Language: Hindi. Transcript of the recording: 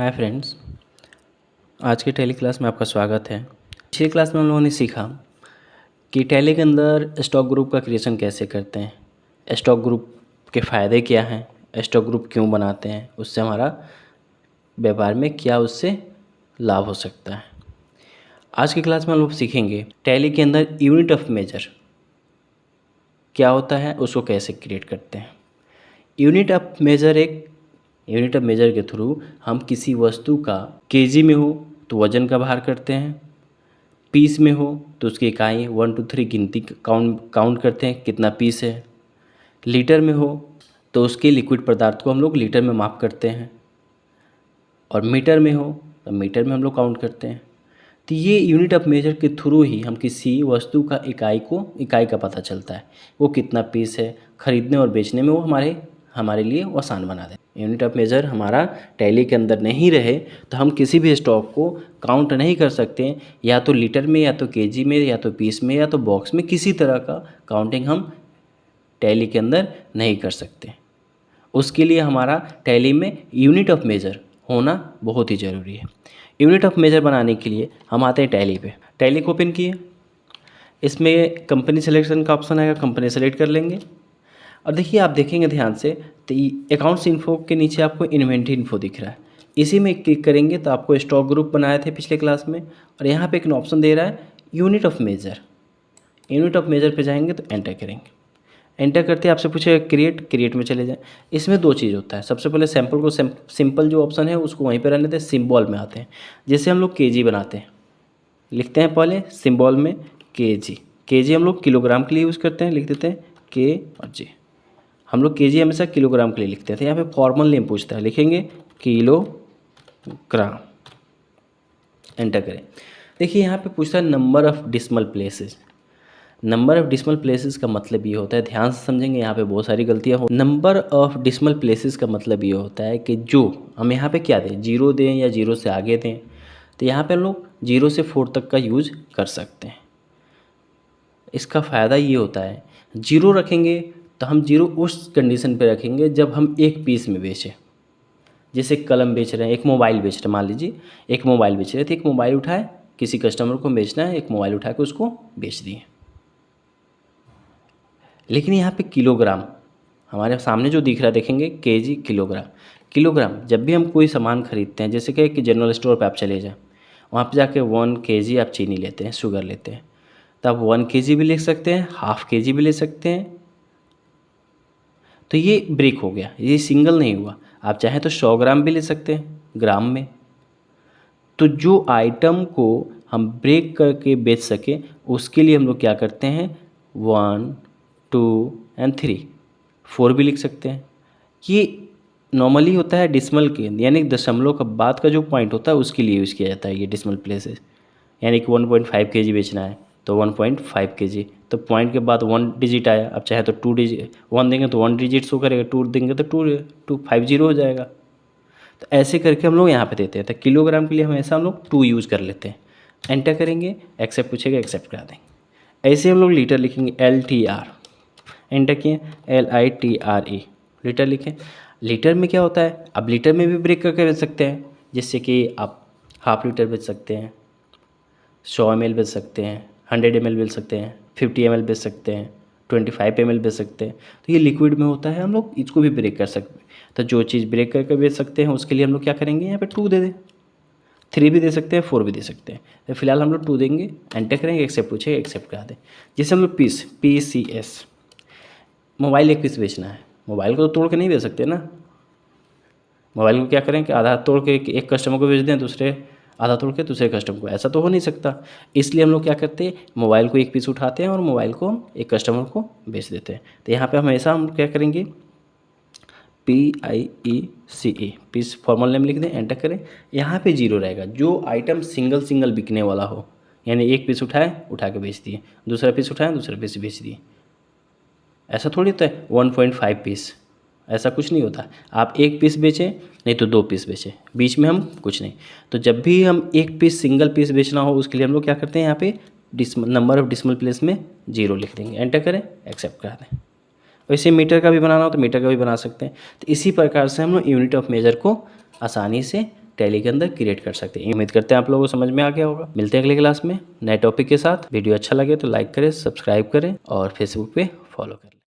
हाय फ्रेंड्स, आज के टैली क्लास में आपका स्वागत है। पिछली क्लास में हम लोगों ने सीखा कि टैली के अंदर स्टॉक ग्रुप का क्रिएशन कैसे करते हैं, स्टॉक ग्रुप के फ़ायदे क्या हैं, स्टॉक ग्रुप क्यों बनाते हैं, उससे हमारा व्यापार में क्या उससे लाभ हो सकता है। आज की क्लास में हम लोग सीखेंगे टैली के अंदर यूनिट ऑफ मेजर क्या होता है, उसको कैसे क्रिएट करते हैं। यूनिट ऑफ मेजर के थ्रू हम किसी वस्तु का केजी में हो तो वजन का भार करते हैं, पीस में हो तो उसकी इकाई 1 2 3 गिनती काउंट करते हैं कितना पीस है, लीटर में हो तो उसके लिक्विड पदार्थ को हम लोग लीटर में माप करते हैं, और मीटर में हो तो मीटर में हम लोग काउंट करते हैं। तो ये यूनिट ऑफ मेजर के थ्रू ही हम किसी वस्तु का इकाई का पता चलता है, वो कितना पीस है, खरीदने और बेचने में वो हमारे लिए वो आसान बना दे। यूनिट ऑफ मेजर हमारा टैली के अंदर नहीं रहे तो हम किसी भी स्टॉक को काउंट नहीं कर सकते, या तो लीटर में, या तो केजी में, या तो पीस में, या तो बॉक्स में, किसी तरह का काउंटिंग हम टैली के अंदर नहीं कर सकते। उसके लिए हमारा टैली में यूनिट ऑफ मेजर होना बहुत ही ज़रूरी है। यूनिट ऑफ मेजर बनाने के लिए हम आते हैं टैली पे। टैली को ओपन किए, इसमें कंपनी सिलेक्शन का ऑप्शन आएगा, कंपनी सेलेक्ट कर लेंगे। और देखिए, आप देखेंगे ध्यान से तो अकाउंट्स इन्फो के नीचे आपको इन्वेंट्री इन्फो दिख रहा है, इसी में क्लिक करेंगे तो आपको स्टॉक ग्रुप बनाए थे पिछले क्लास में, और यहाँ पे एक ऑप्शन दे रहा है unit of measure. Unit of measure पे जाएंगे तो एंटर करेंगे। एंटर करते आपसे पूछेगा क्रिएट में चले जाएं। इसमें दो चीज़ होता है, सबसे पहले सैम्पल को सिंपल जो ऑप्शन है उसको वहीं पर रहने दें, सिंबल में आते हैं। जैसे हम लोग केजी बनाते हैं, लिखते हैं पहले सिंबल में केजी हम लोग किलोग्राम के लिए यूज़ करते हैं, लिख देते हैं के और जी। हम लोग केजी हमेशा किलोग्राम के लिए लिखते थे। यहाँ पे फॉर्मल नेम पूछता है, लिखेंगे किलोग्राम, एंटर करें। देखिए यहाँ पे पूछता है number of decimal places. Number of decimal places का मतलब ये होता है, ध्यान से समझेंगे, यहाँ पे बहुत सारी गलतियाँ हो। नंबर ऑफ़ डिसिमल प्लेसेस का मतलब ये होता है कि जो हम यहाँ पे क्या दें, 0 दें या 0 से आगे दें, तो यहाँ पे हम लोग 0 से 4 तक का यूज कर सकते हैं। इसका फ़ायदा ये होता है, 0 रखेंगे तो हम 0 उस कंडीशन पे रखेंगे जब हम एक पीस में बेचें। जैसे कलम बेच रहे हैं, एक मोबाइल बेच रहे हैं, मान लीजिए एक मोबाइल बेच रहे थे, एक मोबाइल उठाए, किसी कस्टमर को बेचना है, एक मोबाइल उठा के उसको बेच दिए। लेकिन यहाँ पे किलोग्राम हमारे सामने जो दिख रहा है, देखेंगे केजी किलोग्राम जब भी हम कोई सामान खरीदते हैं, जैसे कि जनरल स्टोर पे आप चले जाएं, वहाँ पे जाके 1 kg आप चीनी लेते हैं, शुगर लेते हैं, तो आप 1 kg भी ले सकते हैं, ½ kg भी ले सकते हैं। तो ये ब्रेक हो गया, ये सिंगल नहीं हुआ। आप चाहें तो 100 ग्राम भी ले सकते हैं ग्राम में। तो जो आइटम को हम ब्रेक करके बेच सकें, उसके लिए हम लोग क्या करते हैं, 1 2 और 3 4 भी लिख सकते हैं। ये नॉर्मली होता है डिसमल के, यानी दशमलव का बाद का जो पॉइंट होता है उसके लिए यूज़ किया जाता है ये डिसमल प्लेसेस। यानी कि 1.5 kg बेचना है तो 1.5 kg, तो पॉइंट के बाद 1 डिजिट आया, अब चाहे तो 2 डिजिट 1 देंगे तो 1 डिजिट शो करेगा, 2 देंगे तो 250 हो जाएगा। तो ऐसे करके हम लोग यहाँ पे देते हैं। तो किलोग्राम के लिए हमेशा हम लोग 2 यूज़ कर लेते हैं। एंटर करेंगे, एक्सेप्ट पूछेगा, एक्सेप्ट करा देंगे। ऐसे हम लोग लीटर लिखेंगे, LTR, एंटर किए, LITRE, लीटर लिखें। लीटर में क्या होता है, अब लीटर में भी ब्रेक करके बेच सकते हैं, जैसे कि आप ½ लीटर बेच सकते हैं, 100 ml बेच सकते हैं, 100 ml बेच सकते हैं, 50 ml बेच सकते हैं, 25 ml बेच सकते हैं। तो ये लिक्विड में होता है, हम लोग इसको भी ब्रेक कर सकते हैं। तो जो चीज़ ब्रेक करके बेच सकते हैं उसके लिए हम लोग क्या करेंगे, यहाँ पे 2 दे दें, 3 भी दे सकते हैं, 4 भी दे सकते हैं। तो फिलहाल हम लोग 2 देंगे, एंटर करेंगे, एक्सेप्ट पूछेगा, एक्सेप्ट करा दें। जैसे हम लोग PCS, मोबाइल एक पीस बेचना है, मोबाइल को तो तोड़ के नहीं बेच सकते ना। मोबाइल को क्या करें कि आधा तोड़ के एक कस्टमर को बेच दें, दूसरे आधा तोड़ के दूसरे कस्टमर को, ऐसा तो हो नहीं सकता। इसलिए हम लोग क्या करते हैं, मोबाइल को एक पीस उठाते हैं और मोबाइल को एक कस्टमर को बेच देते हैं। तो यहाँ पे हमेशा हम क्या करेंगे, PIECE, पीस फॉर्मल नेम लिख दें, एंटर करें। यहाँ पे 0 रहेगा, जो आइटम सिंगल बिकने वाला हो, यानी एक पीस उठा के बेच दिए, दूसरा पीस उठाए, दूसरा पीस बेच दिए। ऐसा थोड़ी होता है 1.5 पीस, ऐसा कुछ नहीं होता। आप एक पीस बेचें, नहीं तो 2 पीस बेचें, बीच में हम कुछ नहीं। तो जब भी हम एक पीस सिंगल पीस बेचना हो, उसके लिए हम लोग क्या करते हैं, यहाँ पे नंबर ऑफ डिसिमल प्लेस में 0 लिख देंगे, एंटर करें, एक्सेप्ट करा दें। वैसे मीटर का भी बनाना हो तो मीटर का भी बना सकते हैं। तो इसी प्रकार से हम लोग यूनिट ऑफ मेजर को आसानी से टैली के अंदर क्रिएट कर सकते हैं। उम्मीद करते हैं आप लोगों को समझ में आ गया होगा। मिलते हैं अगले क्लास में नए टॉपिक के साथ। वीडियो अच्छा लगे तो लाइक करें, सब्सक्राइब करें और फेसबुक पे फॉलो करें।